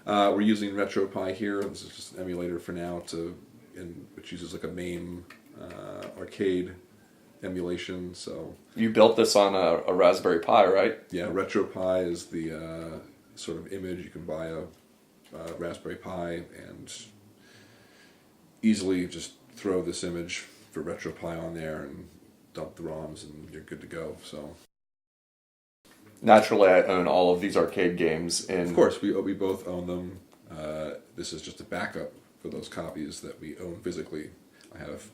We're using RetroPie here. This is just an emulator for now, which uses like a MAME arcade emulation. So you built this on a Raspberry Pi, right? Yeah, RetroPie is the sort of image. You can buy a Raspberry Pi and easily just throw this image for RetroPie on there and dump the ROMs, and you're good to go. So naturally, I own all of these arcade games. Of course, we both own them. This is just a backup for those copies that we own physically. I have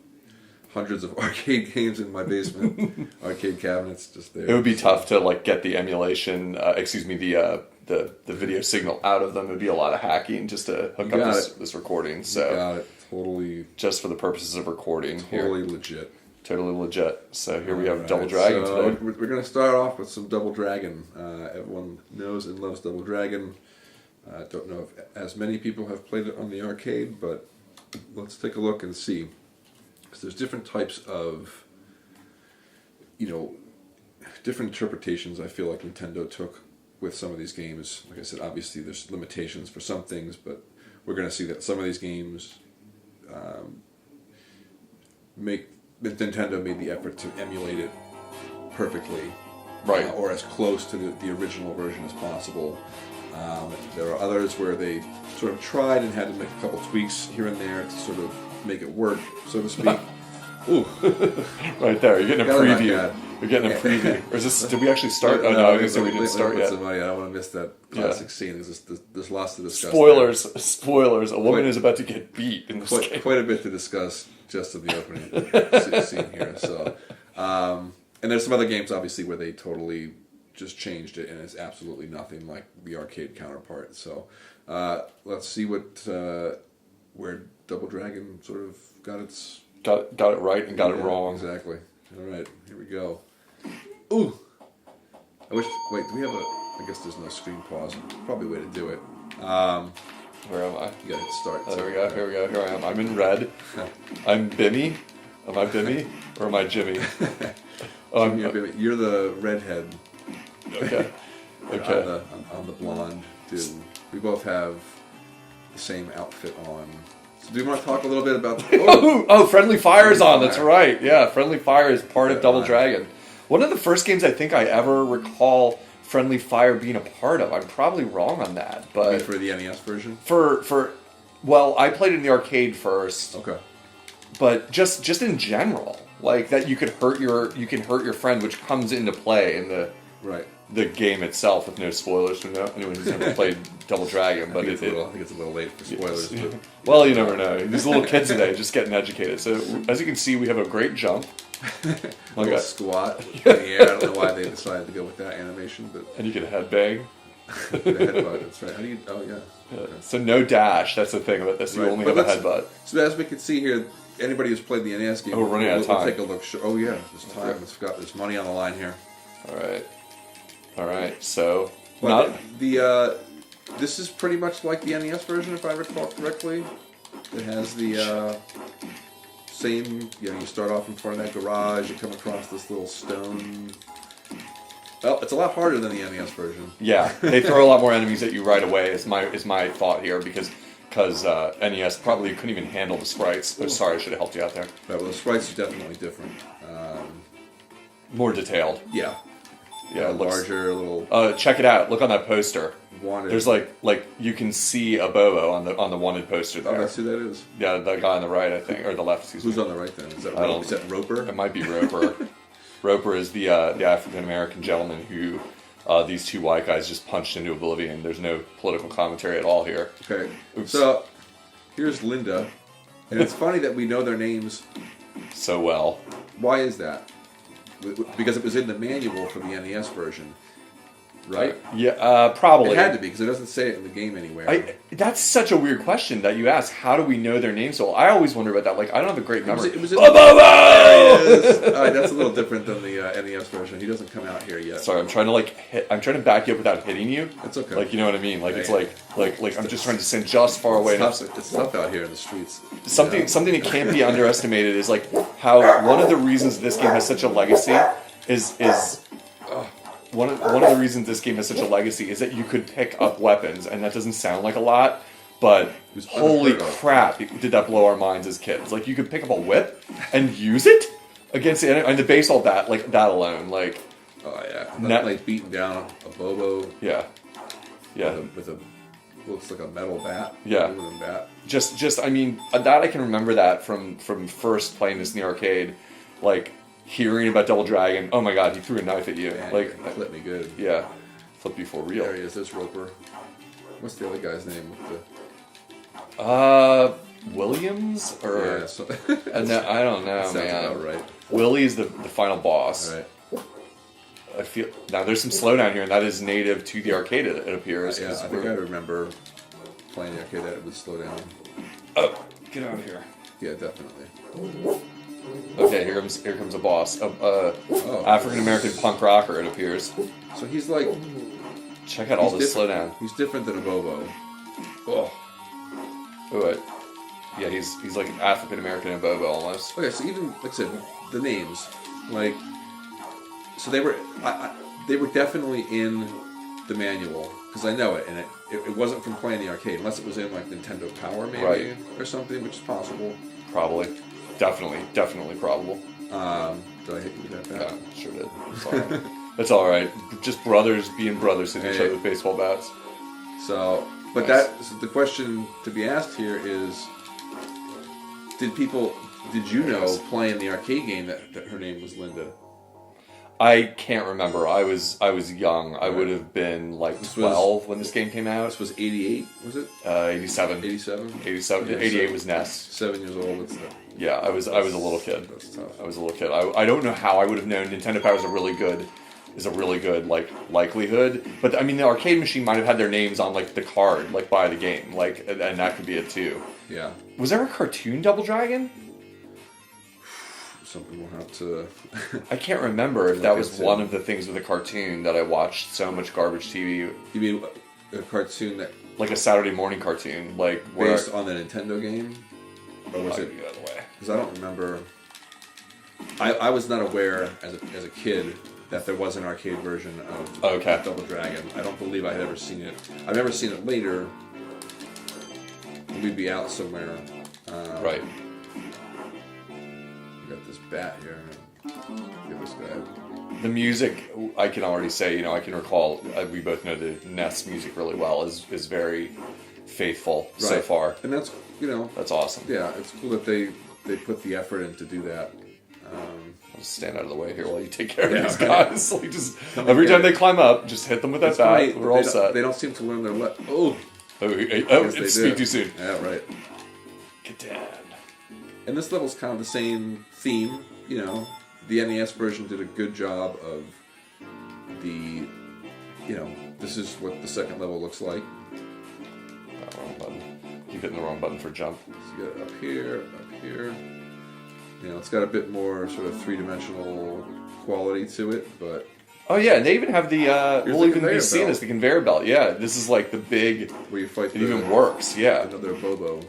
hundreds of arcade games in my basement, arcade cabinets just there. It would be tough to like get the emulation, the video signal out of them. It would be a lot of hacking just to hook up this recording. So you got it. Totally. Just for the purposes of recording. Totally legit. Totally legit. So here we have Double Dragon today. We're going to start off with some Double Dragon. Everyone knows and loves Double Dragon. I don't know if as many people have played it on the arcade, but let's take a look and see. Because there's different types of, different interpretations I feel like Nintendo took with some of these games. Like I said, obviously there's limitations for some things, but we're going to see that some of these games Nintendo made the effort to emulate it perfectly, right, or as close to the original version as possible. There are others where they sort of tried and had to make a couple tweaks here and there to sort of make it work, so to speak. Ooh, right there. You're getting a preview. You're getting a preview. Or is this? Did we actually start? Oh no, I guess we didn't start yet. I don't want to miss that classic scene. There's lots to discuss. Spoilers. A woman is about to get beat in this game. Quite a bit to discuss just in the opening scene here. So, and there's some other games obviously where they totally just changed it, and it's absolutely nothing like the arcade counterpart. So, let's see where Double Dragon sort of got it right and got it wrong. Exactly. All right, here we go. Ooh! Wait, do we have I guess there's no screen pause. Probably a way to do it. Where am I? You gotta hit start. Oh, there we go, here we go. Here I am. I'm in red. I'm Bimmy. Am I Bimmy? Or am I Jimmy? You're the redhead. Okay. Okay. I'm the blonde dude. We both have the same outfit on. So do you want to talk a little bit about... Friendly Fire is on. That's right. Yeah, Friendly Fire is part of Double Dragon. One of the first games I think I ever recall Friendly Fire being a part of. I'm probably wrong on that, but... For the NES version? Well, I played it in the arcade first. Okay. But just in general, like that you can hurt your friend, which comes into play in the game itself, with no spoilers for anyone who's never played Double Dragon. But I think it's a little late for spoilers. Yes. Well, you never know. These little kids today just getting educated. So as you can see, we have a great jump. A little squat in the air. I don't know why they decided to go with that animation, but and you can headbang. Headbutt. That's right. How do you? Oh yeah. Okay. So no dash. That's the thing about this. You only have a headbutt. So as we can see here, anybody who's played the NES game, we're running out of time. We'll take a look. Oh yeah, there's time. There's money on the line here. All right. So this is pretty much like the NES version, if I recall correctly. It has the same. You start off in front of that garage. You come across this little stone. Well, it's a lot harder than the NES version. Yeah, they throw a lot more enemies at you right away. Is my thought here because NES probably couldn't even handle the sprites. Oh, sorry, I should have helped you out there. Right, well, the sprites are definitely different. More detailed. Yeah. Yeah, it looks larger, a little. Check it out. Look on that poster. Wanted. There's like you can see a Bobo on the wanted poster there. Oh, that's who that is. Yeah, the guy on the right, I think, or the left. Excuse Who's me. on the right then? Is that Roper? It might be Roper. Roper is the African American gentleman who these two white guys just punched into oblivion. There's no political commentary at all here. Okay. Oops. So here's Linda, and it's funny that we know their names so well. Why is that? Because it was in the manual for the NES version, right? Probably. It had to be, because it doesn't say it in the game anywhere. That's such a weird question that you ask. How do we know their names? So I always wonder about that. Like, I don't have a great memory. There he is. That's a little different than the NES version. He doesn't come out here yet. Sorry, I'm trying to back you up without hitting you. That's okay. Like, you know what I mean? Like, it's like I'm just trying to stand just far away. It's tough out here in the streets. Something that can't be underestimated is like how one of the reasons this game has such a legacy is one of the reasons this game has such a legacy is that you could pick up weapons, and that doesn't sound like a lot, but holy crap, did that blow our minds as kids. Like, you could pick up a whip and use it against the enemy, and the baseball bat, like, that alone, like... Oh, yeah. Like, beating down a Bobo. Yeah. Yeah. With a looks like a metal bat. Yeah. Aluminum bat. Just, I mean, that I can remember that from first playing this in the arcade, like... Hearing about Double Dragon, oh my god, he threw a knife at you. Man, like, flipped me good. Yeah, flipped you for real. There he is, there's Roper. What's the other guy's name with Williams? Or... Yeah, so I don't know, sounds man. about right. Willie's the final boss. Right. I feel... Now, there's some slowdown here, and that is native to the arcade, it appears. Yeah, I think I remember playing the arcade that it would slow down. Oh, get out of here. Yeah, definitely. Okay, here comes a boss. African-American punk rocker, it appears. So he's like... Check out all this slowdown. He's different than a Bobo. Oh. Yeah, he's like an African-American and Bobo, almost. Okay, so even, like I said, the names, like... So they were definitely in the manual, because I know it, and it wasn't from playing the arcade, unless it was in, like, Nintendo Power, maybe, right. Or something, which is possible. Probably. Definitely probable. Did I hit you with that bat? Yeah, sure did. Sorry. That's alright. Just brothers being brothers hitting each other with baseball bats. So, but nice. So the question to be asked here is, did you know playing the arcade game that her name was Linda? I can't remember. I was young. I would have been like 12 when this game came out. This was 88, was it? 87. 87? 87. Yeah, 88 was NES. 7 years old. Yeah, I was a little kid. That's tough. I was a little kid. I don't know how I would have known Nintendo Power is a really good like likelihood. But I mean, the arcade machine might have had their names on like the card, like by the game, like, and that could be it too. Yeah. Was there a cartoon Double Dragon? Something we'll have to... I can't remember if that was one of the things with a cartoon that I watched so much garbage TV. You mean a cartoon that... Like a Saturday morning cartoon, like... Based on the Nintendo game? Or was it... The other way. Because I don't remember... I was not aware as a kid that there was an arcade version of Double Dragon. I don't believe I had ever seen it. I've never seen it later. We'd be out somewhere. Right. Got this bat here. Give this guy. The music, I can already say, I can recall, we both know the NES music really well, is very faithful so far. And that's, that's awesome. Yeah, it's cool that they put the effort in to do that. I'll just stand out of the way here while you take care of these guys. Like, just every time they climb up, just hit them with that bat. We're all set. They don't seem to learn their It's speak too soon. Yeah, right. Get down. And this level's kind of the same theme, The NES version did a good job of the, this is what the second level looks like. Wrong button. Keep hitting the wrong button for jump. So you got it up here. It's got a bit more sort of three-dimensional quality to it, but... Oh yeah, and they even have the, we'll even be seen as the conveyor belt. Yeah, this is like the big... Where you fight it even works, yeah. Another Bobo.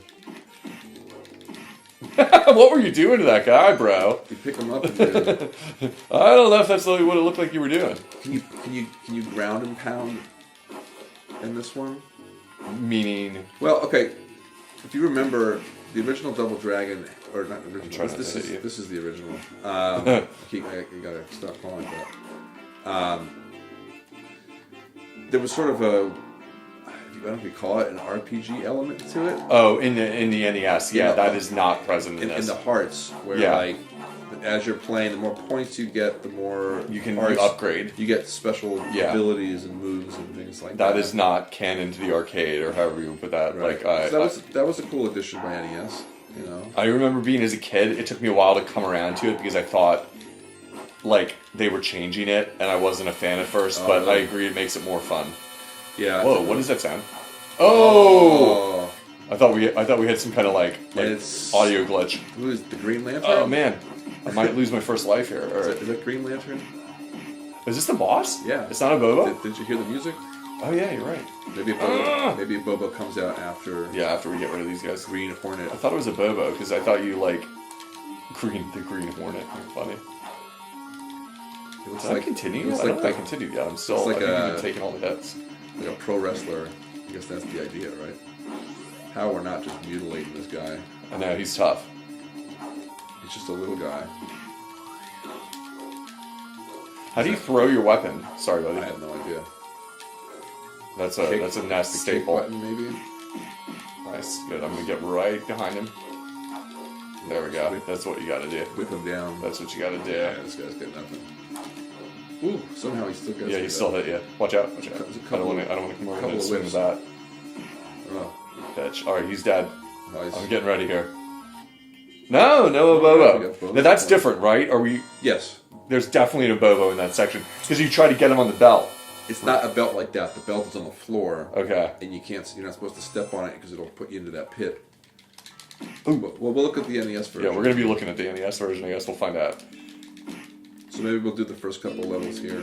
What were you doing to that guy, bro? You pick him up and I don't know if that's really what it looked like you were doing. Can you ground and pound in this one? Meaning? Well, okay. If you remember the original Double Dragon, or not the original. This is the original. You gotta stop calling it that. There was sort of a, I don't know if you call it an RPG element to it. Oh, in the NES, yeah, that is not present in this. In the hearts, where like as you're playing, the more points you get, the more you can upgrade. You get special abilities and moves and things like that. That is not canon to the arcade, or however you put that. Right. Like that was a cool addition by NES. I remember being as a kid. It took me a while to come around to it because I thought like they were changing it, and I wasn't a fan at first. But I agree, it makes it more fun. Yeah. Whoa! What does that sound? Oh! I thought we had some kind of like audio glitch. Who is the Green Lantern? Oh man, I might lose my first life here. Is that Green Lantern? Is this the boss? Yeah. It's not a Bobo? Did you hear the music? Oh yeah, you're right. Maybe a Bobo comes out after. Yeah, after we get rid of these guys. Green Hornet. I thought it was a Bobo because I thought you like the Green Hornet. Funny. looks Did I continue? I don't think I continued yet. I'm still like I think taking all the hits. Like a pro wrestler. I guess that's the idea, right? How we're not just mutilating this guy. I know, he's tough. He's just a little guy. How do you throw your weapon? Sorry, buddy. I have no idea. That's a nasty staple. Button, maybe? Nice. Good. I'm gonna get right behind him. There we go. That's what you gotta do. Whip him down. That's what you gotta do. Yeah, this guy's got nothing. Ooh, somehow he still got. Yeah, he still hit you. Watch out! Watch out! I don't want to come over and swing with that. Oh, Bitch. All right, he's dead. nice. I'm getting ready here. No Abobo. Now that's different, right? Are we? Yes. There's definitely an Abobo in that section because you try to get him on the belt. It's not a belt like that. The belt is on the floor. Okay. And you can't. You're not supposed to step on it because it'll put you into that pit. Ooh. Well, we'll look at the NES version. Yeah, we're gonna be looking at the NES version. I guess we'll find out. So maybe we'll do the first couple levels here.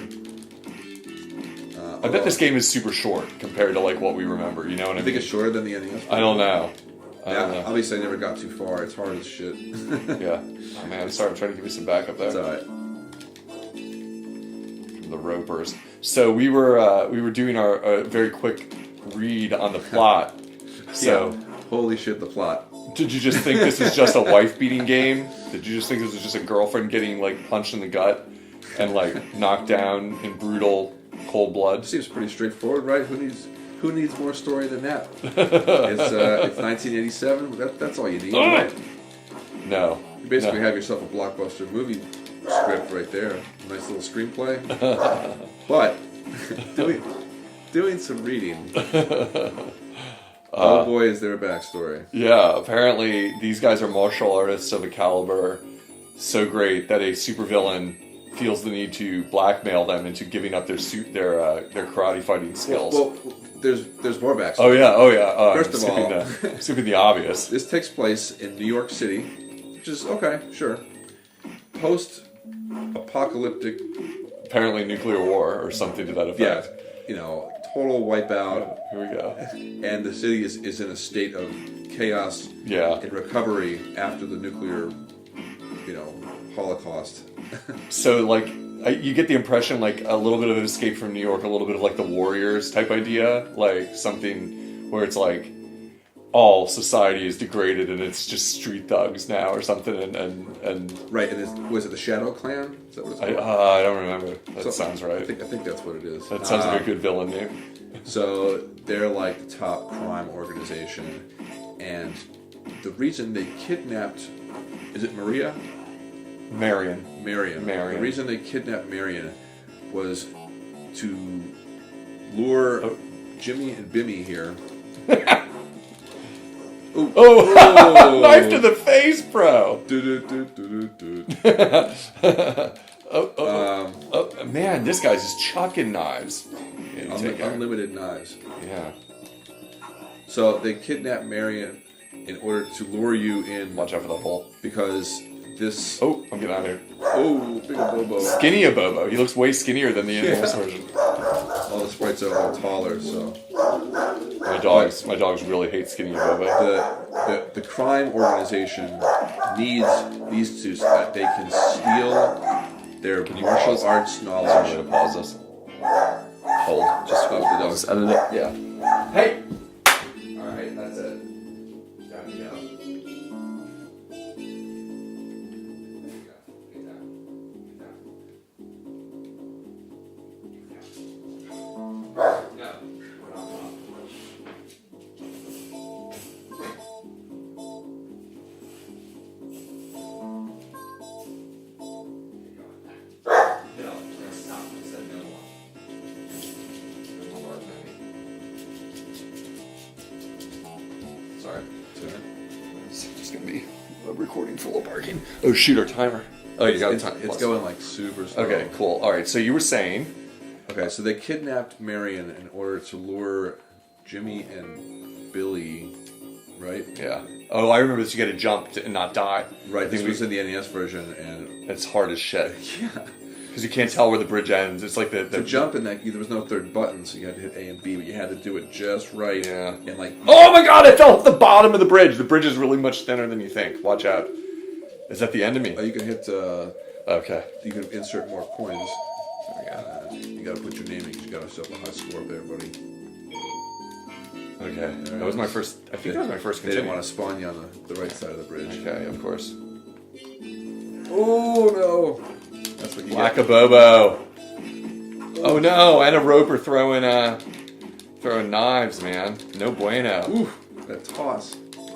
I bet this game is super short compared to like what we remember. You know what I mean? I think it's shorter than the NES version. I don't know. Obviously, I never got too far. It's hard as shit. Yeah. Oh man, I'm sorry. I'm trying to give you some backup there. That's alright. From the Ropers. So we were doing our very quick read on the plot. So yeah. Holy shit, the plot. Did you just think this was just a wife beating game? Did you just think this was just a girlfriend getting like punched in the gut and like knocked down in brutal cold blood? Seems pretty straightforward, right? Who needs more story than that? It's 1987. That's all you need, right? No. You basically have yourself a blockbuster movie script right there. Nice little screenplay. But doing some reading. Oh boy, is there a backstory. Yeah, apparently these guys are martial artists of a caliber so great that a supervillain feels the need to blackmail them into giving up their karate fighting skills. Well, there's more backstory. Oh yeah. First of all, skipping the obvious. This takes place in New York City, which is okay, sure. Post-apocalyptic. Apparently nuclear war or something to that effect. Yeah, total wipeout. Here we go. And the city is in a state of chaos and recovery after the nuclear, holocaust. So, like, you get the impression, like, a little bit of an escape from New York, a little bit of, like, the Warriors type idea. Like, something where it's, like, all society is degraded and it's just street thugs now or something. And right, and was it the Shadow Clan? Is that what it's called? I don't remember. That sounds right. I think that's what it is. That sounds like a good villain name. So they're like the top crime organization, and the reason they kidnapped, is it Maria? Marion. The reason they kidnapped Marion was to lure Jimmy and Bimmy here. Oh, knife to the face, bro! Man, this guy's just chucking knives. Unlimited knives. Yeah. So they kidnapped Marion in order to lure you in. Watch out for that hole. Because this... Oh, I'm getting out of here. Oh, big Bobo. Skinny Abobo. He looks way skinnier than the NES version. All the sprites are a little taller, so... My dogs really hate Skinny Abobo. The crime organization needs these two so that they can steal their martial arts knowledge. I'm going to pause this. Hold. Just the dogs. Edit it. Yeah. Hey! Alright, that's it. Got me out. Recording full of barking. Oh shoot, our timer. Oh, you got the time. It's going like super slow. Okay, cool. All right, so you were saying. Okay, so they kidnapped Marion in order to lure Jimmy and Billy, right? Yeah. Oh, I remember this. You got to jump and not die. Right. This was in the NES version, and it's hard as shit. Yeah. Because you can't tell where the bridge ends. It's like the jump in that there was no third button, so you had to hit A and B, but you had to do it just right. Yeah. And like, oh my god, I fell off the bottom of the bridge. The bridge is really much thinner than you think. Watch out. Is that the end of me? You can hit. Okay. You can insert more coins. You gotta put your name in because you gotta set up a high score there, buddy. Okay, that was my first. I think that was my first. They didn't want to spawn you on the right side of the bridge. Okay, of course. Oh no! That's what you Lack get. of Bobo. Oh no! And a roper throwing knives, man. No bueno. Ooh, that toss. All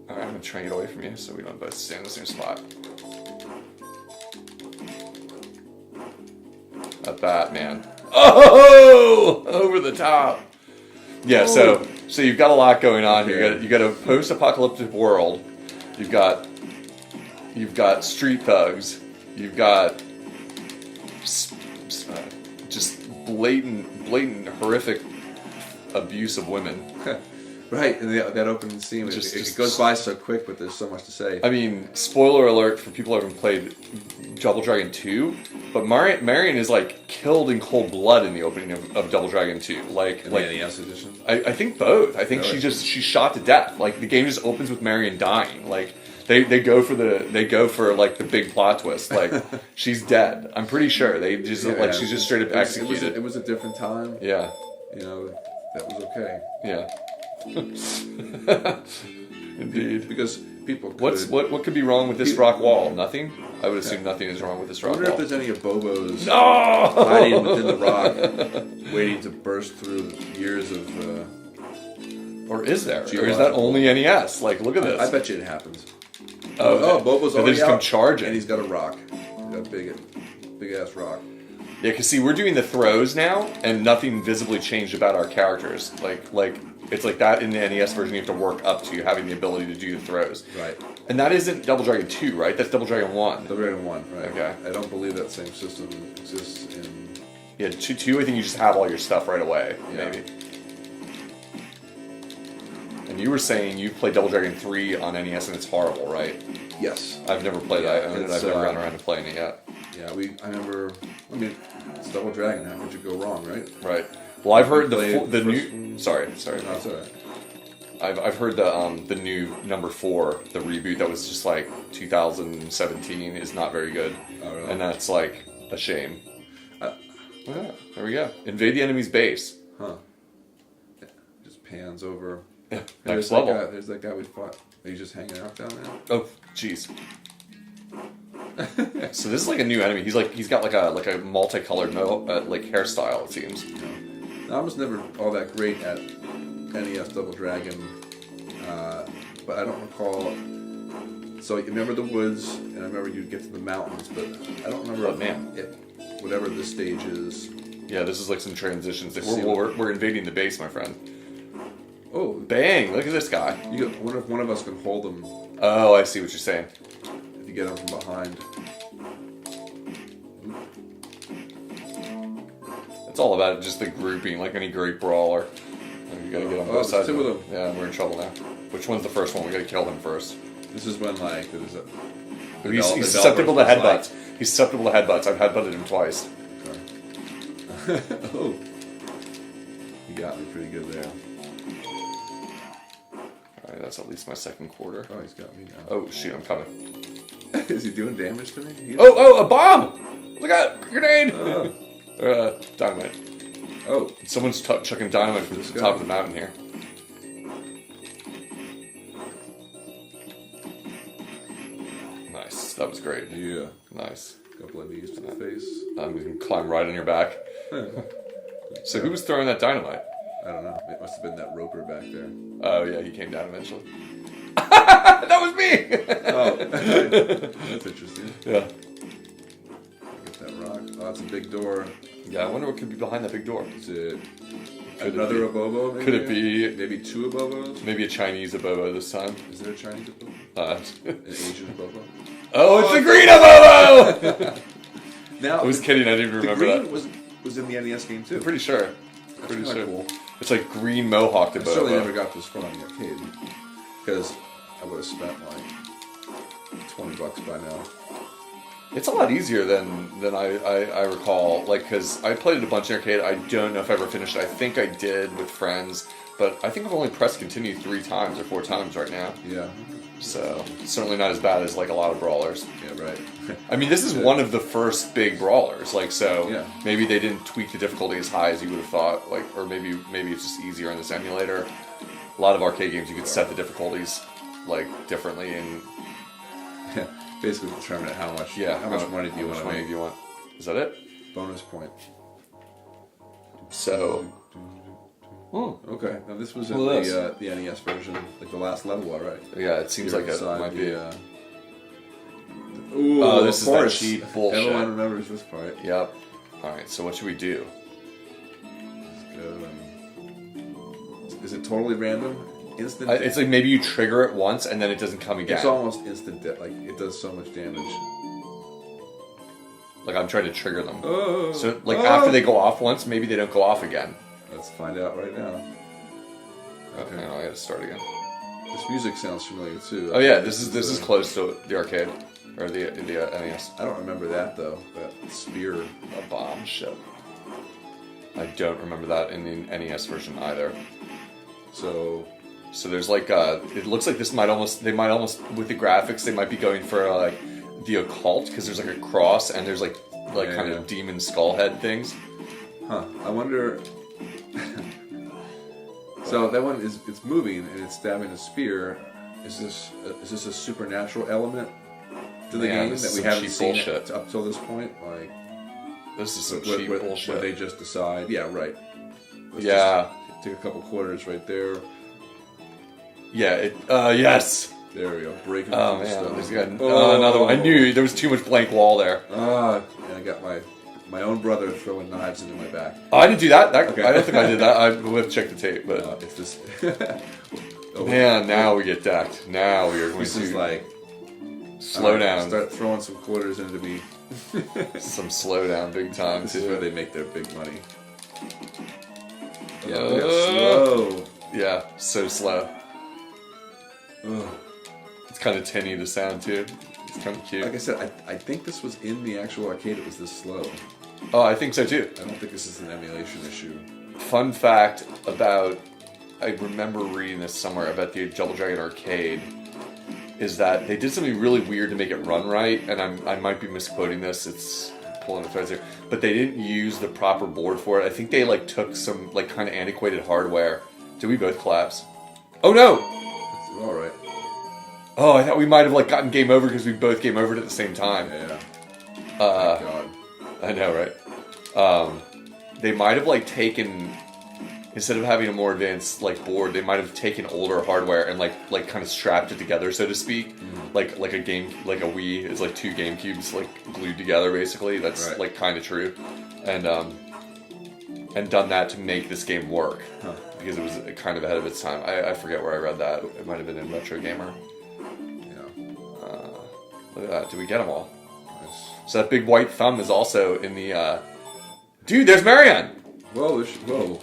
right, I'm gonna train it away from you so we don't both stay in the same spot. At that, man. Oh, over the top. Yeah, so you've got a lot going on here. You got a post-apocalyptic world. You've got street thugs. You've got just blatant, horrific abuse of women. Right, and that opening scene, it goes by so quick, but there's so much to say. I mean, spoiler alert for people who haven't played Double Dragon 2, but Marion is like killed in cold blood in the opening of Double Dragon 2. Like the NES edition? I think both. I think she's shot to death. Like the game just opens with Marion dying. Like they go for like the big plot twist. Like she's dead. I'm pretty sure they just she's just straight up executed. It was a different time. Yeah. You know, that was okay. Yeah. Indeed. Because people could... What could be wrong with this rock wall? Nothing? I would assume nothing is wrong with this rock wall. I wonder if there's any of Bobo's no! hiding within the rock, waiting to burst through years of... or is there? Or is that only NES? Like, look at this. I bet you it happens. Oh, Bobo's they already just come out, charging. and he's got a rock. He's got a big-ass rock. Yeah, because see, we're doing the throws now, and nothing visibly changed about our characters. Like it's like that in the NES version. You have to work up to having the ability to do the throws. Right. And that isn't Double Dragon 2, right? That's Double Dragon 1. Double Dragon 1, right. Okay. I don't believe that same system exists in... Yeah, 2, I think you just have all your stuff right away, maybe. And you were saying you played Double Dragon 3 on NES and it's horrible, right? Yes. I've never played that. I've never gotten around to playing it yet. Yeah, I remember... I mean, it's Double Dragon. How could you go wrong, right? Right. Well, I've heard the new... one? Sorry. No, it's all right. I've heard the new number 4, the reboot that was just like 2017 is not very good. Oh, really? And that's like a shame. Yeah, there we go. Invade the enemy's base. Huh. Just pans over. Yeah, There's next level. There's that guy we fought. Are you just hanging out down there? Oh, jeez. So this is like a new enemy. He's got like a multicolored like hairstyle. It seems. I was never all that great at NES Double Dragon, but I don't recall. So you remember the woods, and I remember you'd get to the mountains, but I don't remember. Oh, man. Whatever this stage is. Yeah, this is like some transitions. We're invading the base, my friend. Oh, bang! Look at this guy. Wonder if one of us can hold him. Oh, I see what you're saying. If you get him from behind. It's all about just the grouping, like any great brawler. You gotta get on both sides. Two of them. Yeah, we're in trouble now. Which one's the first one? We gotta kill him first. This is when like there's a. He's susceptible to headbutts. He's susceptible to headbutts. I've headbutted him twice. Okay. Oh, you got me pretty good there. All right, that's at least my second quarter. Oh, he's got me now. Oh shoot, I'm coming. Is he doing damage to me? Oh, a bomb! Look out, grenade! Dynamite. Oh, someone's chucking dynamite from the top of the mountain here. Nice, that was great. Yeah. Nice. A couple of knees to the face. We can climb right on your back. So who was throwing that dynamite? I don't know. It must have been that roper back there. Oh yeah, he came down eventually. That was me! Oh, that's interesting. Yeah. Get that rock. Oh, that's a big door. Yeah, I wonder what could be behind that big door. Is it another Abobo? Maybe? Could it be... Maybe 2 Abobos? Maybe a Chinese Abobo this time. Is there a Chinese Abobo? An Asian Abobo? Oh, it's the green Abobo! Now, I was kidding, I didn't even remember the that. green was in the NES game too. I'm pretty sure. That's pretty sure. Cool. It's like green mohawked I Abobo. certainly never got this far in the arcade. Because I would have spent like $20 by now. It's a lot easier than I recall. Like, because I played it a bunch in arcade. I don't know if I ever finished it. I think I did with friends. But I think I've only pressed continue 3 times or 4 times right now. Yeah. So certainly not as bad as like a lot of brawlers. Yeah, right. I mean, this is one of the first big brawlers. Like, so yeah. maybe they didn't tweak the difficulty as high as you would have thought. Like, or maybe it's just easier in this emulator. A lot of arcade games you could set the difficulties like differently and basically determine how much. Yeah, how much money do you want to make? Is that it? Bonus point. So. Okay, now this was in the NES version, like the last level, all right. Yeah, it seems like it might be. Ooh, oh, this is that cheap bullshit. Everyone remembers this part. Yep. All right, so what should we do? Is it totally random? Instant? It's like maybe you trigger it once and then it doesn't come again. It's almost instant death. Like, it does so much damage. Like, I'm trying to trigger them. Oh, so, like, after they go off once, maybe they don't go off again. Let's find out right now. Okay, now I gotta start again. This music sounds familiar too. Oh yeah, this is close to the arcade or the NES. I don't remember that though. That spear, a bomb ship. I don't remember that in the NES version either. So there's like it looks like they might almost with the graphics they might be going for like the occult because there's like a cross and there's like kind of demon skull head things. Huh. I wonder. So that one it's moving and it's stabbing a spear. Is this a supernatural element to the game that we haven't seen up till this point? Like, this is some cheap bullshit. Where they just decide, yeah, right. Let's just take a couple quarters right there. Yeah. Yes. There we go. Breaking. Oh man, there's another one. I knew there was too much blank wall there. And I got my own brother throwing knives into my back. Oh, I didn't do that. Okay. I don't think I did that. I will have to check the tape, but it's just. Man, now we get decked. Now we are going this is like slow down. Start throwing some quarters into me. Some slow down, big time. This is where they make their big money. Yeah, slow. Yeah, so slow. Ugh. It's kind of tinny the sound too. It's kind of cute. Like I said, I think this was in the actual arcade. It was this slow. Oh, I think so too. I don't think this is an emulation issue. Fun fact about, I remember reading this somewhere about the Double Dragon arcade, is that they did something really weird to make it run right, and I might be misquoting this. It's pulling the threads here, but they didn't use the proper board for it. I think they like took some like kind of antiquated hardware. Did we both collapse? Oh no! It's all right. Oh, I thought we might have like gotten game over because we both game overed at the same time. Yeah. God. I know, right? They might have like taken, instead of having a more advanced like board, they might have taken older hardware and like kind of strapped it together, so to speak. Like a Wii is like two GameCubes like glued together, basically. That's like kind of true, and done that to make this game work because it was kind of ahead of its time. I forget where I read that. It might have been in Retro Gamer. Look at that. Did we get them all? Nice. So that big white thumb is also in the... Dude, there's Marianne! Whoa, whoa.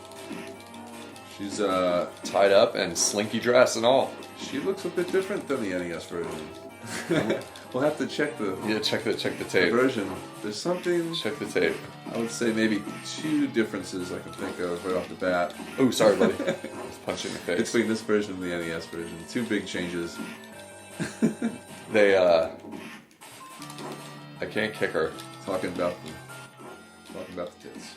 She's tied up and slinky dress and all. She looks a bit different than the NES version. We'll have to check the... Yeah, check the tape. The version. There's something... Check the tape. I would say maybe two differences I can think of right off the bat. Oh, sorry, buddy. I was punching in the face. Between this version and the NES version. Two big changes. They, I can't kick her. Talking about the tits.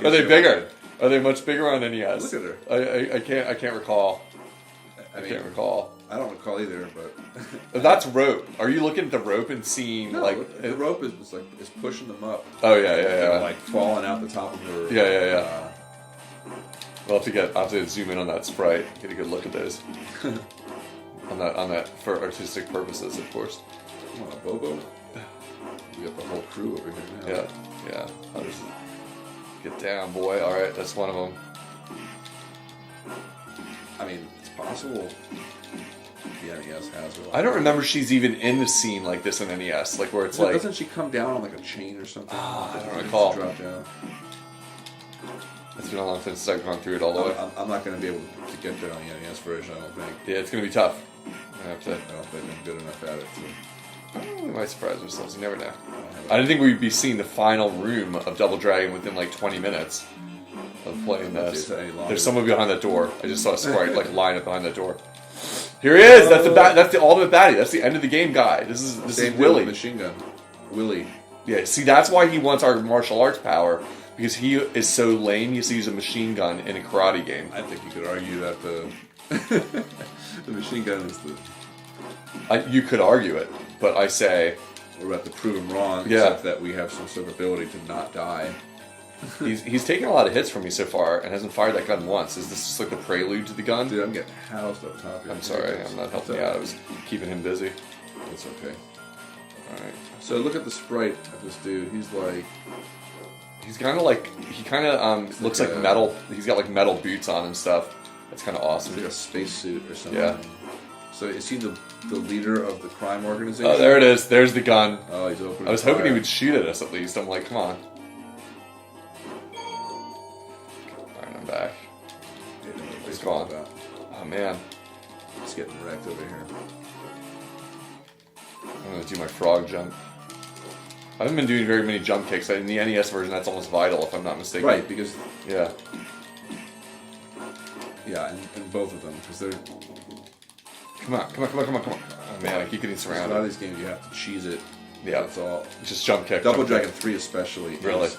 Are they bigger? Are they much bigger on NES? Look at her. I can't recall. I can't recall. I don't recall either, but that's rope. Are you looking at the rope and seeing the rope is pushing them up? Oh yeah. Like falling out the top of her. Yeah. I'll have to zoom in on that sprite. Get a good look at those. on that for artistic purposes, of course. Come on, Bobo. We got the whole crew over here now. Yeah. I'll just get down, boy. All right, that's one of them. I mean, it's possible the NES has her. I don't remember she's even in the scene like this in NES, like where it's like. Doesn't she come down on like a chain or something? I don't recall. Drop down. It's been a long time since I've gone through it all the way. I'm not going to be able to get there on the NES version, I don't think. Yeah, it's going to be tough. I don't think they've been good enough at it to... We might surprise ourselves, you never know. I didn't think we'd be seeing the final room of Double Dragon within like 20 minutes of playing this. There's someone behind that door. I just saw a sprite like line up behind that door. Here he is. That's the ultimate baddie. That's the end of the game guy. This is Willie. Machine gun. Willie. Yeah. See, that's why he wants our martial arts power, because he is so lame. He has to use a machine gun in a karate game. I think you could argue that the the machine gun is the. You could argue it, but I say we're about to prove him wrong. Yeah. Except that we have some sort of ability to not die. He's taken a lot of hits from me so far and hasn't fired that gun once. Is this just like the prelude to the gun? Dude, I'm getting housed up top here. I'm sorry, I'm not helping you out. I was keeping him busy. It's okay. Alright. So look at the sprite of this dude. He's like... He kind of looks like metal. He's got like metal boots on and stuff. That's kind of awesome. He's like a spacesuit or something. Yeah. So is he the leader of the crime organization? Oh, there it is. There's the gun. Oh, he's opening I was hoping he would shoot at us at least. I'm like, come on. Alright, I'm back. He's gone. Oh, man. He's getting wrecked over here. I'm going to do my frog jump. I haven't been doing very many jump kicks. In the NES version, that's almost vital, if I'm not mistaken. Right, because... Yeah. Yeah, and both of them, because they're... Come on. Oh, man, I keep getting A surrounded. lot of these games, you have to cheese it. Yeah. That's all. Just jump kick. Double jump Dragon kick. 3 especially. Really?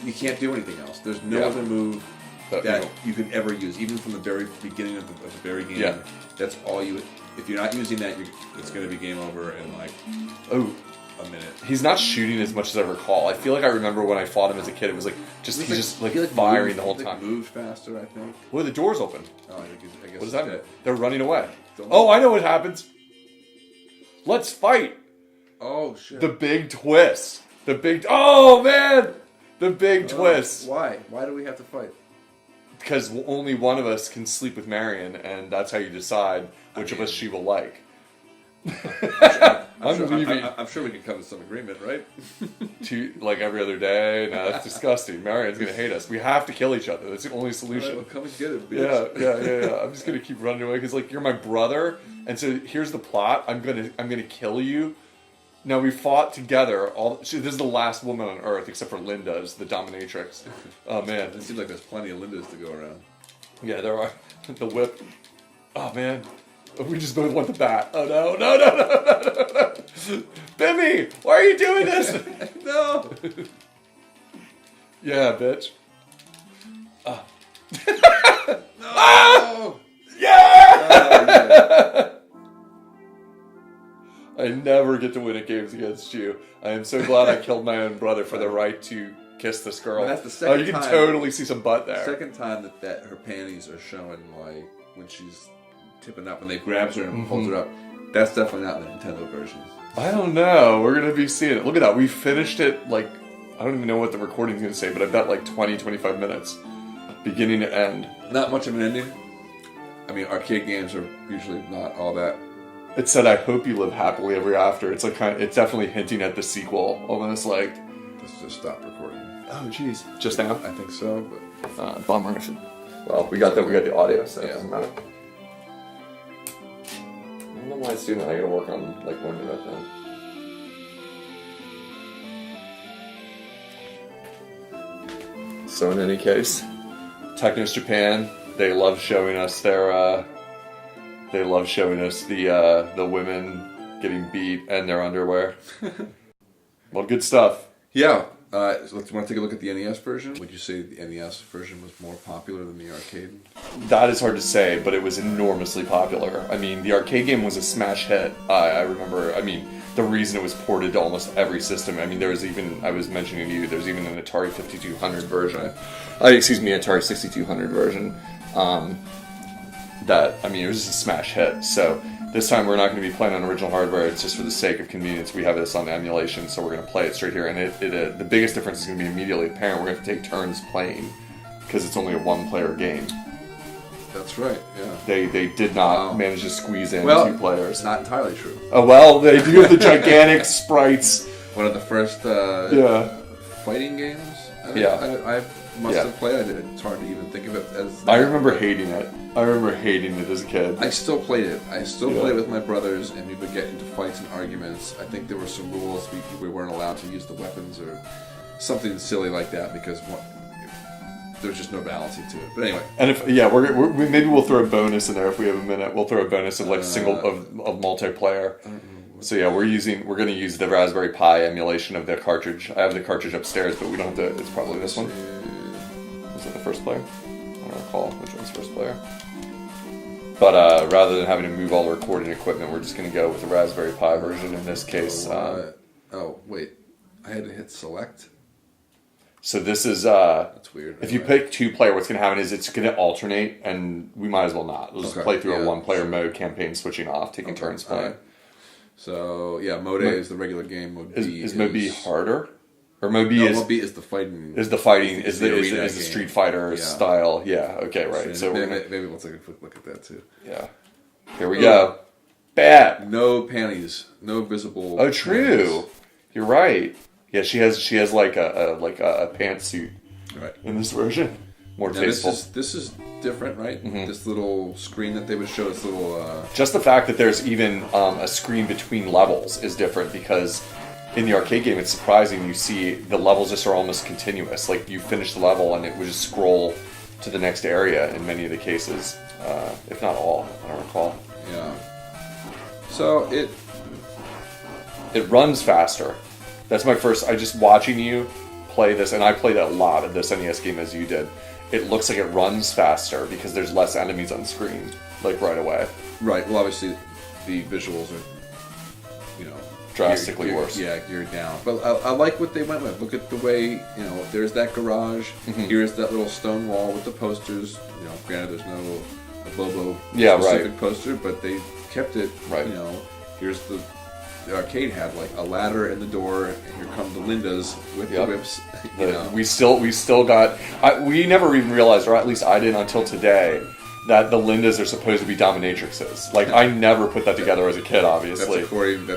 You can't do anything else. There's no other move that you could ever use, even from the very beginning of the very game. Yeah. That's all you... If you're not using that, it's going to be game over in like a minute. He's not shooting as much as I recall. I feel like I remember when I fought him as a kid, it was like he's just firing the whole time. Moved faster, I think. Well, the door's open. Oh, I guess What does that mean? They're running away. Don't Oh, I know what happens. Let's fight. Oh shit! The big twist. Oh man, the big twist. Why? Why do we have to fight? Because only one of us can sleep with Marion, and that's how you decide which of us she will like. I'm sure we can come to some agreement, right? Like every other day. No, that's disgusting. Marion's gonna hate us. We have to kill each other. That's the only solution. Well, come and get it, bitch. Yeah. I'm just gonna keep running away because like you're my brother, and so here's the plot. I'm gonna kill you. Now we fought together. This is the last woman on Earth, except for Linda's, the dominatrix. Oh man, it seems like there's plenty of Lindas to go around. Yeah, there are. The whip. Oh man. We just both want the bat. Oh no. Bimmy, why are you doing this? No. Yeah, bitch. No. Yeah! I never get to win at games against you. I am so glad I killed my own brother for the right to kiss this girl. Well, that's the second you can time. totally see some butt there. Second time that her panties are showing, like when she's tipping up and they grabs her and pulls her up. That's definitely not in the Nintendo version. I don't know. We're gonna be seeing it. Look at that. We finished it like I don't even know what the recording's gonna say, but I bet like 20-25 minutes, beginning to end. Not much of an ending. I mean, arcade games are usually not all that. It said, "I hope you live happily ever after." It's like it's definitely hinting at the sequel, almost like. Let's just stop recording. Oh, jeez. Just now? I think so, but bummer. Well, we got the audio, so it doesn't matter. I don't know why it's doing that. I gotta work on like learning that then. So in any case, Technos Japan, they love showing us their they love showing us the women getting beat and their underwear. Well, good stuff. Yeah. So let's want to take a look at the NES version. Would you say the NES version was more popular than the arcade? That is hard to say, but it was enormously popular. I mean, the arcade game was a smash hit. I remember, the reason it was ported to almost every system. I mean, there was even, I was mentioning to you, there's even an Atari 5200 version. Atari 6200 version. It was just a smash hit. So this time we're not going to be playing on original hardware. It's just for the sake of convenience. We have this on emulation, so we're going to play it straight here. And the biggest difference is going to be immediately apparent. We're going to have to take turns playing because it's only a one-player game. That's right, yeah. They did not manage to squeeze in two players. Not entirely true. Oh, well, they do have the gigantic sprites. One of the first fighting games I must have played. It's hard to even think of it as that. I remember hating it. As a kid. I still played it. I still played it with my brothers, and we would get into fights and arguments. I think there were some rules. We weren't allowed to use the weapons or something silly like that because there's just no balancing to it. But anyway. And if maybe we'll throw a bonus in there if we have a minute. We'll throw a bonus of like of multiplayer. So yeah, we're going to use the Raspberry Pi emulation of the cartridge. I have the cartridge upstairs, but we don't have to. It's probably this one. Was it the first player? I don't recall which one's first player. But rather than having to move all the recording equipment, we're just going to go with the Raspberry Pi version in this case. Oh wait, I had to hit select. So this is that's weird. If you pick 2-player, what's going to happen is it's going to alternate, and we might as well not. We'll just play through a 1-player mode campaign, switching off, taking turns playing. Right. So yeah, mode A is the regular game. Mode B is mode B harder, or mode B mode B is the fighting. Is the Street Fighter style? Yeah. Okay. Right. So maybe we'll take a quick look at that too. Yeah. Here we go. Bad. No panties. No visible. Oh, true. Panties. You're right. Yeah, she has like a pantsuit. Right. In this version, more tasteful. This is different, right? Mm-hmm. This little screen that they would show. This little. Just the fact that there's even a screen between levels is different, because in the arcade game it's surprising. You see the levels just are almost continuous. Like you finish the level and it would just scroll to the next area in many of the cases, if not all. I don't recall. Yeah. So it runs faster. That's my first. I just watching you play this, and I played a lot of this NES game as you did. It looks like it runs faster because there's less enemies on screen, like right away. Right. Well, obviously, the visuals are, drastically worse. Yeah, geared down. But I like what they went with. Look at the way, there's that garage. Mm-hmm. Here's that little stone wall with the posters. Granted, there's no Bobo specific poster, but they kept it. Right. Here's the arcade had like a ladder in the door, and here come the Lindas with the whips. We still got. We never even realized, or at least I didn't until today, that the Lindas are supposed to be dominatrixes. Like I never put that together as a kid. Obviously,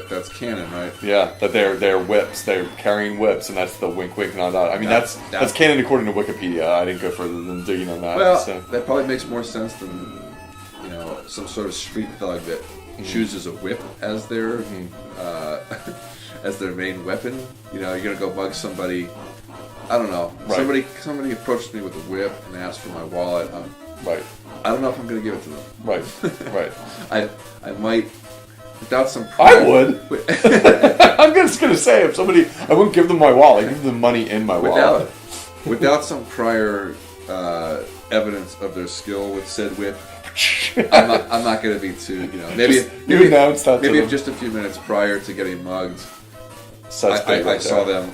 that's canon, right? Yeah, that they're whips. They're carrying whips, and that's the wink, wink, nod, nod. I mean, that's canon according to Wikipedia. I didn't go further than digging on that. Well, that probably makes more sense than some sort of street thug that chooses a whip as their as their main weapon. You're gonna go bug somebody. I don't know. Right. Somebody approaches me with a whip and asks for my wallet. Right. I don't know if I'm gonna give it to them. Right. Right. I might without some. I would. I'm just gonna say if somebody, I wouldn't give them my wallet. I give them money in my wallet. Without some prior evidence of their skill with said whip. I'm not going to be too, maybe if just a few minutes prior to getting mugged, I saw them,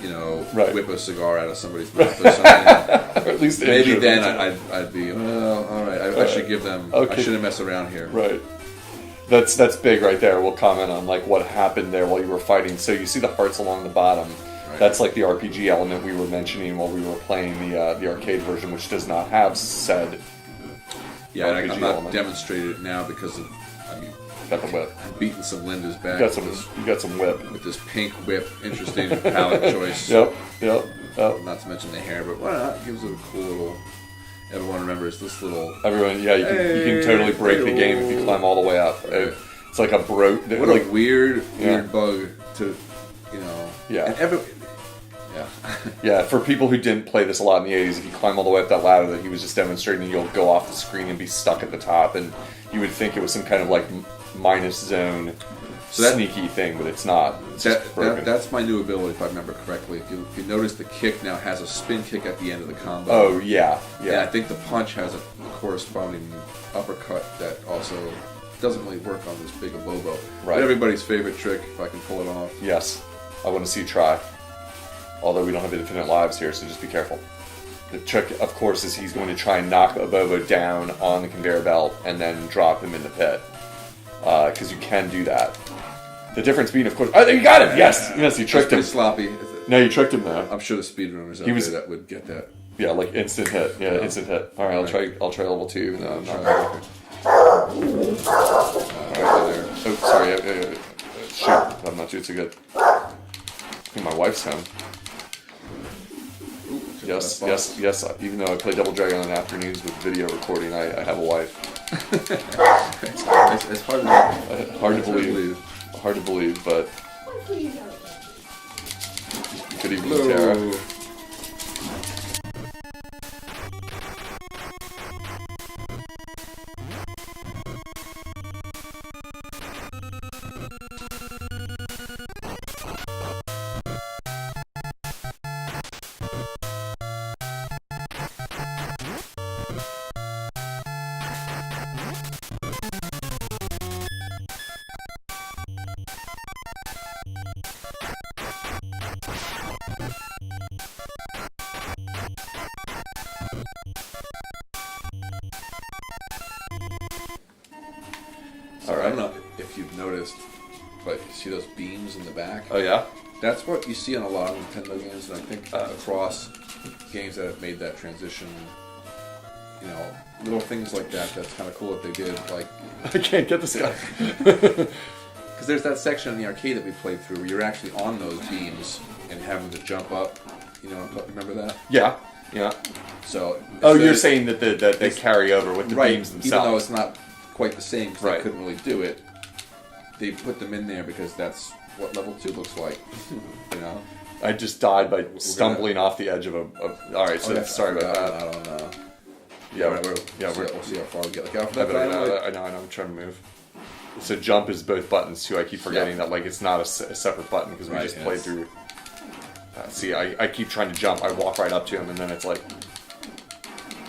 whip a cigar out of somebody's mouth or something. Or at least maybe then I'd be, well, all right, I should give them. Okay. I shouldn't mess around here. Right. That's big right there. We'll comment on like what happened there while you were fighting. So you see the hearts along the bottom. Right. That's like the RPG element we were mentioning while we were playing the arcade version, which does not have said. Yeah, and I'm not demonstrating it now because of, got the whip. I'm beating some Lindas back. You got some whip. With this pink whip. Interesting palette choice. Yep. Not to mention the hair, but why not? It gives it a cool little... Everyone remembers this little... Everyone, yeah, you can totally break the game if you climb all the way up. Right. It's like a What a weird bug to, Yeah. And yeah, for people who didn't play this a lot in the 80s, if you climb all the way up that ladder that he was just demonstrating, you'll go off the screen and be stuck at the top, and you would think it was some kind of like minus zone sneaky thing, but it's not. It's that's my new ability, if I remember correctly. If you notice, the kick now has a spin kick at the end of the combo. Oh, yeah. And I think the punch has a corresponding uppercut that also doesn't really work on this big a Bobo. Right. But everybody's favorite trick, if I can pull it off. Yes. I want to see you try. Although we don't have infinite lives here, so just be careful. The trick, of course, is he's going to try and knock a Bobo down on the conveyor belt and then drop him in the pit. Because you can do that. The difference being, of course... Oh, you got him! Yes! You tricked him. Sloppy. No, you tricked him, though. I'm sure the speedrunners out there that would get that. Yeah, like instant hit. Yeah, instant hit. Alright, I'll try level 2, even though I'm not... Alright, there. Oh, sorry. Shoot, I'm not doing too good. I think my wife's home. Yes. Even though I play Double Dragon on afternoons with video recording, I have a wife. It's hard to believe. Hard to believe, but... Good evening, Tara. So I don't know if you've noticed, but you see those beams in the back? Oh, yeah? That's what you see on a lot of Nintendo games, and I think across games that have made that transition, you know, little things like that, that's kind of cool that they did. Like, I can't get this guy. Because there's that section in the arcade that we played through where you're actually on those beams and having to jump up. You know, remember that? Yeah, yeah. So. You're saying that they carry over with the beams themselves. Even though it's not quite the same because right. they couldn't really do it, they put them in there because that's what level 2 looks like. You know. I just died by stumbling off the edge of a. All right, so sorry about that. I don't know. We'll see how far we get. Like after that, I know. I'm trying to move. So jump is both buttons too. I keep forgetting that like it's not a separate button because we just played through. See, I keep trying to jump. I walk right up to him and then it's like,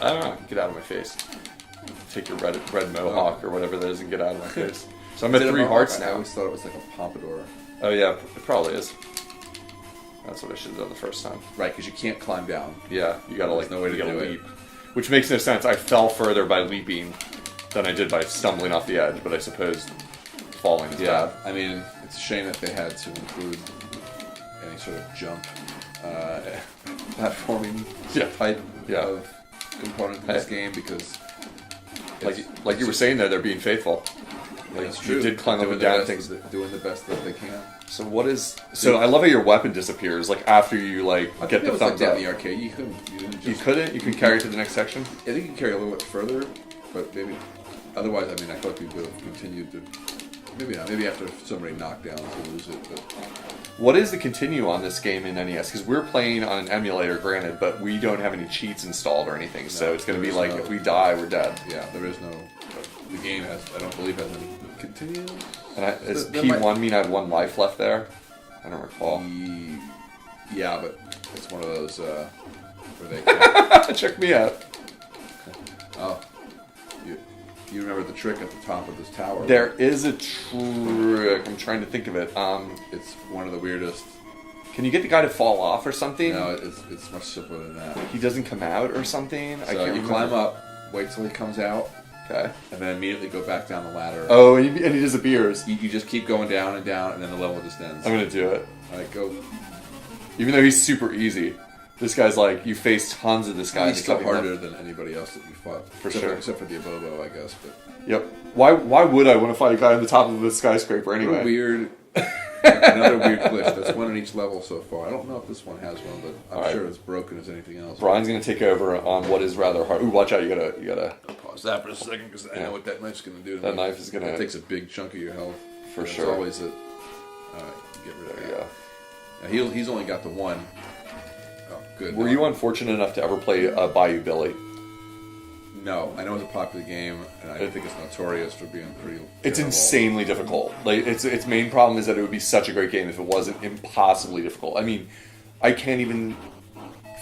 I don't know. Get out of my face. Take your red mohawk or whatever that is and get out of my face. So I'm at 3 hearts now. I always thought it was like a pompadour. Oh yeah, it probably is. That's what I should have done the first time. Right, because you can't climb down. Yeah, you gotta no way to do leap. Which makes no sense. I fell further by leaping than I did by stumbling off the edge, but I suppose falling is bad. I mean, it's a shame that they had to include any sort of jump platforming type of component in this game because like you were saying there, they're being faithful. Like it's true. You did climb up and down things. Doing the best that they can. So what is... So I love how your weapon disappears, like after you get the thumbs up. In the arcade, you couldn't. You couldn't? You can carry it to the next section? I think you can carry a little bit further, but maybe... Otherwise, I mean, I thought we would have continued to... Maybe not. Maybe after somebody knocked down to lose it, but... What is the continue on this game in NES? Because we're playing on an emulator, granted, but we don't have any cheats installed or anything, no, so it's going to be like, if we die, we're dead. Yeah, there is no... The game has, I don't believe, has any continue. And does P1 mean I have 1 life left there? I don't recall. Yeah, but it's one of those where they can't... Check me out. Oh. You remember the trick at the top of this tower? There is a trick. I'm trying to think of it. It's one of the weirdest. Can you get the guy to fall off or something? No, it's much simpler than that. He doesn't come out or something? So you climb up, wait till he comes out. Okay. And then immediately go back down the ladder. Oh, and he disappears. You just keep going down, and then the level just ends. I'm going to do it. Alright, go. Even though he's super easy. This guy's like, you face tons of this guy. He's still harder than anybody else that you fought. For sure. Except for the Abobo, I guess. But. Yep. Why would I want to fight a guy on the top of the skyscraper anyway? Another weird glitch. That's one in each level so far. I don't know if this one has one, but I'm sure it's broken as anything else. Brian's going to take over on what is rather hard. Ooh, watch out. You gotta pause that for a second because I know what that knife's going to do to me. That knife is going to... It takes a big chunk of your health. For sure. It's always a... Alright, get rid of that. Now he's only got the one. Oh, good. Were you unfortunate enough to ever play Bayou Billy? No, I know it's a popular game, and I think it's notorious for being pretty. It's insanely difficult. Like its main problem is that it would be such a great game if it wasn't impossibly difficult. I mean, I can't even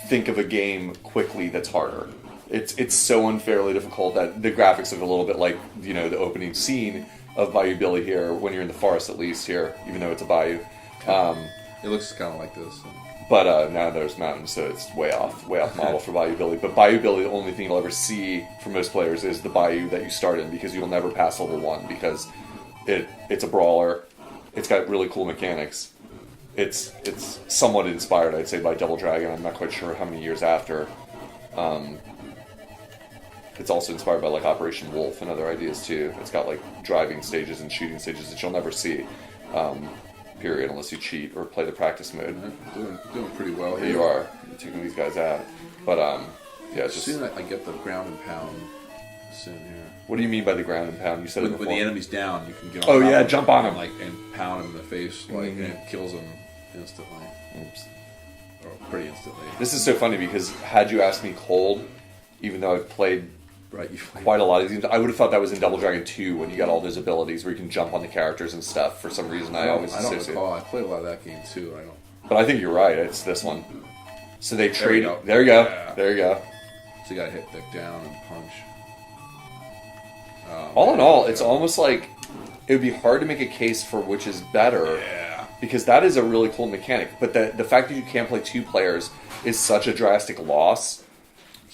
think of a game quickly that's harder. It's so unfairly difficult that the graphics are a little bit like the opening scene of Bayou Billy here when you're in the forest, at least here, even though it's a bayou. It looks kind of like this. But now there's mountains, so it's way off model for Bayou Billy. But Bayou Billy, the only thing you'll ever see for most players is the bayou that you start in, because you'll never pass level 1, because it's a brawler. It's got really cool mechanics. It's somewhat inspired, I'd say, by Double Dragon. I'm not quite sure how many years after. It's also inspired by like Operation Wolf and other ideas too. It's got like driving stages and shooting stages that you'll never see. Period, unless you cheat or play the practice mode. Doing pretty well here. You are. You're taking these guys out. But, yeah, it's just... Soon I get the ground and pound soon here. What do you mean by the ground and pound? You said it before. When the enemy's down, you can get on top jump on him. And pound him in the face, and it kills him instantly. Oops. Or pretty instantly. This is so funny, because had you asked me cold, even though I've played quite a lot of these games, I would have thought that was in Double Dragon 2 when you got all those abilities where you can jump on the characters and stuff. For some reason, I always associate. I don't recall. I played a lot of that game too. But I think you're right. It's this one. So they trade. There you go. Yeah. There you go. So you gotta hit the down and punch. All in all, it's almost like it would be hard to make a case for which is better. Yeah. Because that is a really cool mechanic. But the fact that you can't play 2 players is such a drastic loss.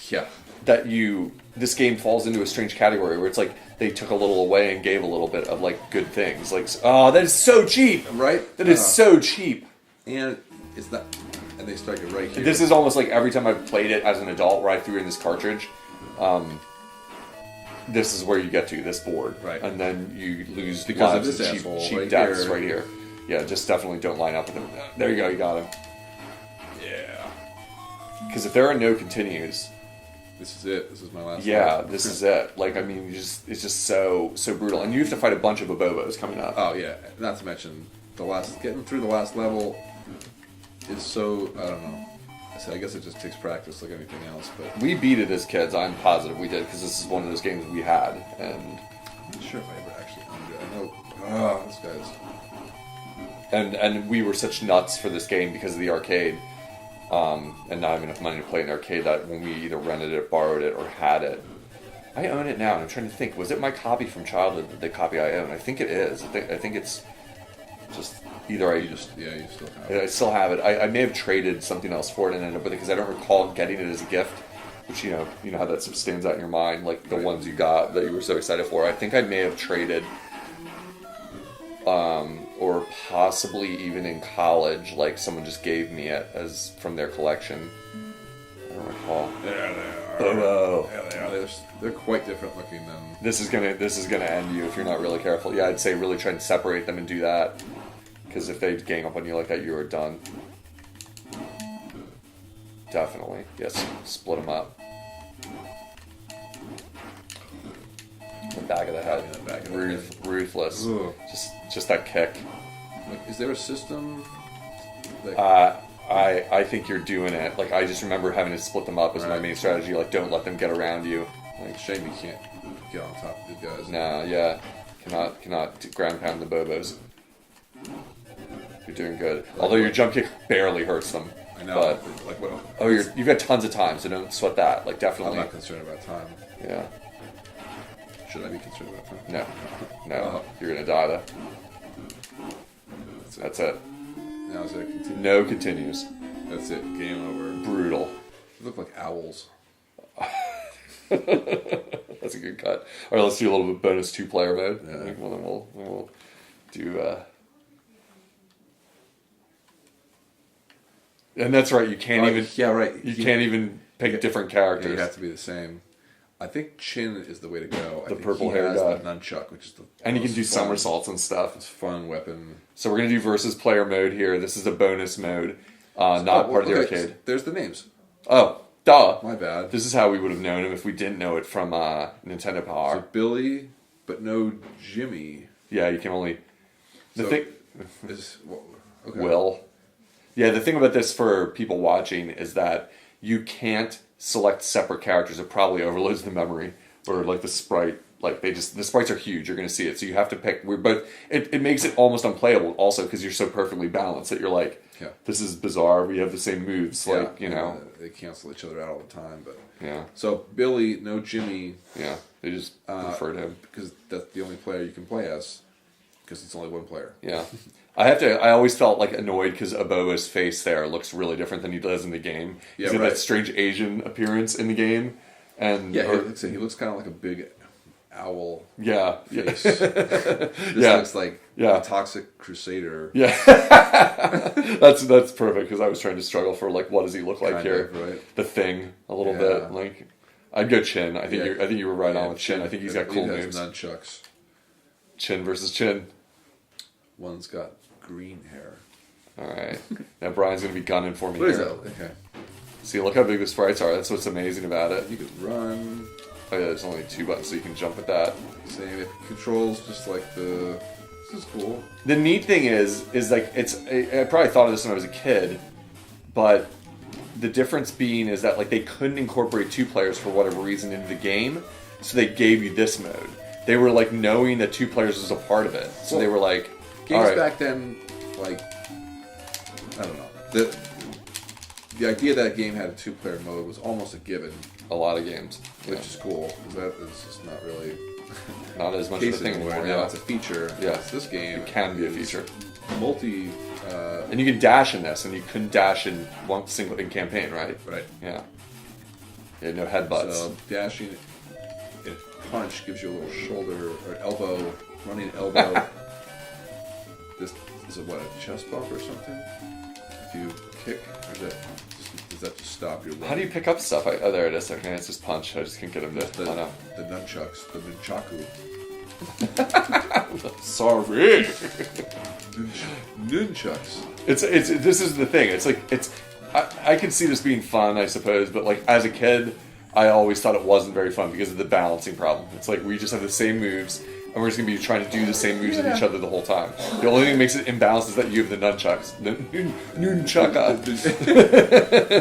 Yeah. That you this game falls into a strange category where it's like they took a little away and gave a little bit of like good things. Like, oh, that is so cheap, right? That is so cheap, and it's not. And they strike it right here. This is almost like every time I've played it as an adult, where I threw in this cartridge. This is where you get to this board, right? And then you lose because lives of this cheap right deaths here. right here. Yeah, just definitely don't line up with him. There you go, you got him. Yeah. Because if there are no continues, this is it. This is my last. Yeah, fight. this is it. Like, I mean, it's just so brutal, and you have to fight a bunch of Abobos coming up. Oh yeah, not to mention getting through the last level is so, I don't know. I guess it just takes practice like anything else, but... We beat it as kids, I'm positive we did, because this is one of those games we had, and... I'm not sure if I ever actually owned it. I know... this guy's... And we were such nuts for this game because of the arcade, and not have enough money to play in the arcade, that when we either rented it, borrowed it, or had it... I own it now, and I'm trying to think, was it my copy from childhood, the copy I own? I think it is. I think it's just... Either you still have it. I still have it. I may have traded something else for it and ended up with it because I don't recall getting it as a gift. Which you know how that sort of stands out in your mind, like the ones you got that you were so excited for. I think I may have traded, or possibly even in college, like someone just gave me it as from their collection. I don't recall. There they are. Oh, there they are. They're quite different looking than. This is gonna end you if you're not really careful. Yeah, I'd say really try and separate them and do that. Because if they gang up on you like that, you are done. Definitely. Yes, split them up. The back of the head. Ruthless. Ugh. Just that kick. Like, is there a system? Like, I think you're doing it. Like, I just remember having to split them up as my main strategy. Like, don't let them get around you. Like, shame you can't get on top of these guys. Nah, yeah. Cannot ground pound the Bobos. You're doing good. Although your jump kick barely hurts them. I know. But, like what? you've got tons of time, so don't sweat that. Like, definitely. I'm not concerned about time. Yeah. Should I be concerned about time? No. You're gonna die though. That's it. Now is there a continue? No continues. That's it. Game over. Brutal. They look like owls. That's a good cut. All right, let's do a little bit bonus 2-player mode. Yeah. Well, then we'll do. And that's right. You can't even. Yeah, right. You can't even pick different characters. You have to be the same. I think Chin is the way to go. The I think purple he hair has guy. the nunchuck, which is the And you can most do fun- somersaults and stuff. It's a fun weapon. So we're gonna do versus player mode here. This is a bonus mode, not part of the arcade. There's the names. Oh, duh. My bad. This is how we would have known him if we didn't know it from Nintendo Power. So Billy, but no Jimmy. Yeah, you can only. The So thing. Okay. Will. Yeah, the thing about this for people watching is that you can't select separate characters. It probably overloads the memory, or like the sprite. Like the sprites are huge. You're going to see it, so you have to pick. It makes it almost unplayable also because you're so perfectly balanced that you're like, this is bizarre. We have the same moves. Like they cancel each other out all the time. But yeah. So Billy, no Jimmy. Yeah, they just preferred him because that's the only player you can play as. Because it's only one player. Yeah. I always felt like annoyed because Aboa's face there looks really different than he does in the game. Yeah, He's got that strange Asian appearance in the game. And yeah, he looks kind of like a big owl face. This looks like a toxic crusader. Yeah. That's perfect because I was trying to struggle for like what does he look like here? Right. The Thing a little bit. Like I'd go Chin. I think you were right on with Chin. I think he's got cool moves. Nunchucks. Chin versus Chin. One's got green hair. Alright. Now Brian's going to be gunning for me What is here. that? Okay. See, look how big the sprites are. That's what's amazing about it. You can run. Oh yeah, there's only 2 buttons so you can jump at that. Same. It controls just like the... This is cool. The neat thing is like, I probably thought of this when I was a kid, but the difference being is that like they couldn't incorporate 2 players for whatever reason into the game, so they gave you this mode. They were like knowing that 2 players was a part of it. So they were like... Games back then, like, I don't know. The idea that a game had a 2-player mode was almost a given. A lot of games. Which is cool. That is just not really... not as much of a thing anymore. Yeah, it's a feature. Yeah. This game... It can be a feature. Multi... and you can dash in this, and you couldn't dash in one single in campaign, right? Right. Yeah. Yeah, no headbutts. So, dashing... punch gives you a little shoulder or elbow, running elbow. This is a chest bump or something? If you kick, or does that just stop your run? How do you pick up stuff? Oh, there it is. Okay, it's just punch. I just can't get him to. The nunchucks, the nunchaku. Sorry. Nunchucks. This is the thing. I can see this being fun, I suppose, but like as a kid, I always thought it wasn't very fun because of the balancing problem. It's like we just have the same moves, and we're just gonna be trying to do the same moves with each other the whole time. The only thing that makes it imbalanced is that you have the nunchucks, the nunchaka,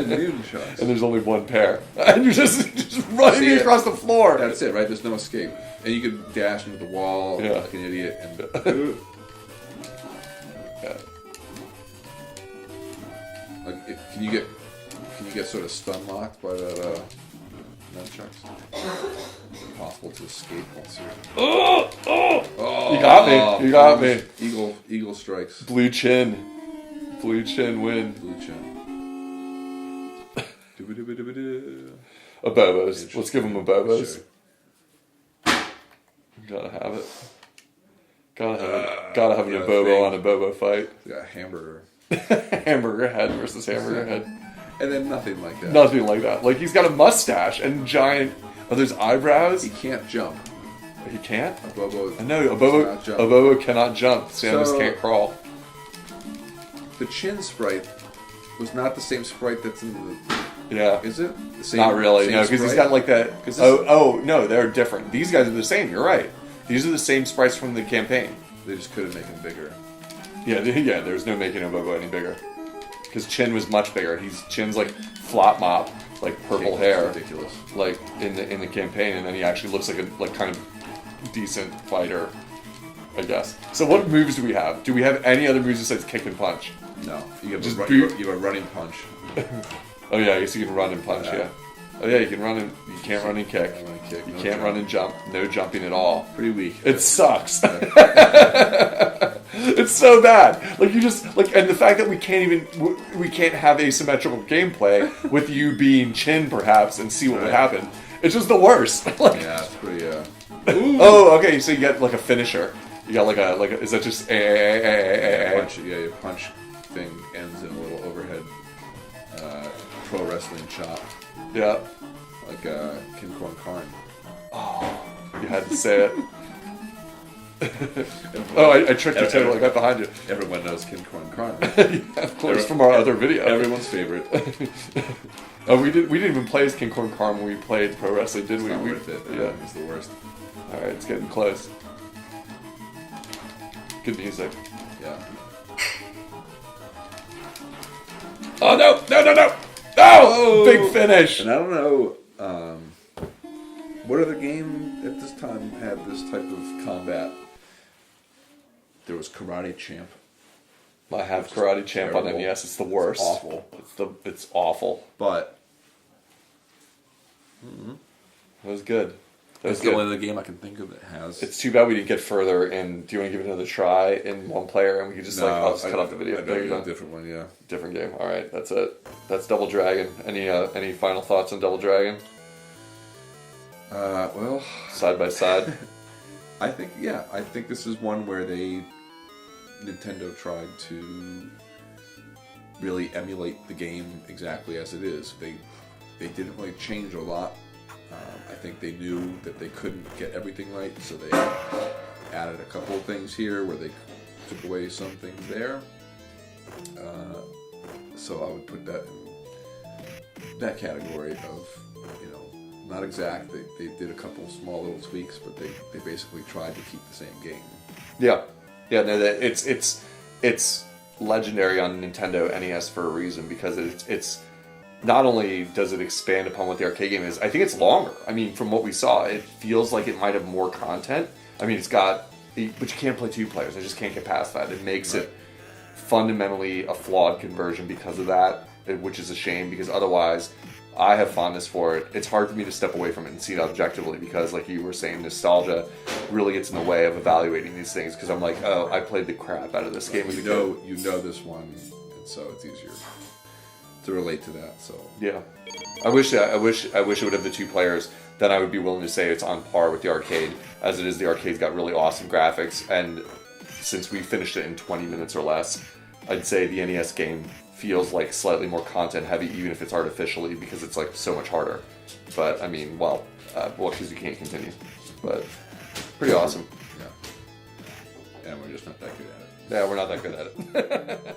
Nunchucks. and there's only one pair, and you're just running across the floor. That's it, right? There's no escape, and you can dash into the wall like an idiot. And like, can you get sort of stun locked by that nunchucks? Impossible to escape once you're... You got me. Eagle strikes. Blue chin win. Blue chin. A Bobos. Let's give him a Bobos. Sure. Gotta have it. Gotta have a Bobo on a Bobo fight. Yeah, hamburger. Hamburger head versus hamburger head. And then nothing like that. Nothing like that. Like he's got a mustache and giant. Oh, there's eyebrows. He can't jump. He can't. A Bobo. No, a Bobo cannot jump. Samus can't crawl. The chin sprite was not the same sprite that's in the. Yeah. Is it? The same, not really. No, because he's got like that. No, they're different. These guys are the same. You're right. These are the same sprites from the campaign. They just couldn't make him bigger. Yeah. There's no making a Bobo any bigger. Because Chin was much bigger. Chin's like flop mop, like purple hair, ridiculous. Like in the campaign, and then he actually looks like a kind of decent fighter, I guess. So what moves do we have? Do we have any other moves besides kick and punch? No, you have Just you have a running punch. Oh yeah, I guess you can run and punch. Yeah. Oh yeah, you can run and you can't run and kick. You can't run and jump. No jumping at all. Pretty weak. It sucks. It's so bad. Like you just like, and the fact that we can't have asymmetrical gameplay with you being Chin perhaps and see what would happen. It's just the worst. Like, yeah, it's pretty. Oh, okay. So you get like a finisher. You got like a. Is that just punch? Yeah, your punch thing ends in a little overhead pro wrestling chop. Yeah. Like King Kong Karn. Oh, you had to say it. I tricked you too. I got behind you. Everyone knows King Kong Karn. Yeah, of course, from our other video. Everyone's favorite. Oh, we didn't even play as King Kong Karn when we played pro wrestling, did we? Not worth it. Yeah, it's the worst. All right, it's getting close. Good music. Yeah. Oh no! Oh, big finish. And I don't know. What other game at this time had this type of combat? There was Karate Champ. I have Karate Champ on NES. It's the worst. It's awful. It's awful. But it was good. That's the only other game I can think of that has. It's too bad we didn't get further. And do you want to give it another try in one player? And we could just I'll just cut off the video. There you go. Different one, yeah. Different game. All right, that's it. That's Double Dragon. Any final thoughts on Double Dragon? Well, side by side. I think this is one where Nintendo tried to really emulate the game exactly as it is. They didn't really change a lot. I think they knew that they couldn't get everything right, so they added a couple of things here where they took away some things there. So I would put that in that category of, not exact. They did a couple small little tweaks, but they basically tried to keep the same game. Yeah. No, it's legendary on Nintendo NES for a reason, because it's not only does it expand upon what the arcade game is, I think it's longer. I mean, from what we saw, it feels like it might have more content. I mean, but you can't play two players. I just can't get past that. It makes it fundamentally a flawed conversion because of that, which is a shame, because otherwise I have fondness for it. It's hard for me to step away from it and see it objectively, because like you were saying, nostalgia really gets in the way of evaluating these things, because I'm like, oh, I played the crap out of this game. You know this one, and so it's easier. to relate to that. So yeah, I wish it would have the 2 players. Then I would be willing to say it's on par with the arcade. As it is, the arcade's got really awesome graphics, and since we finished it in 20 minutes or less, I'd say the NES game feels like slightly more content heavy, even if it's artificially, because it's like so much harder. But I mean, well, because you can't continue. But pretty awesome. Yeah. And we're just not that good at it. Yeah, we're not that good at it.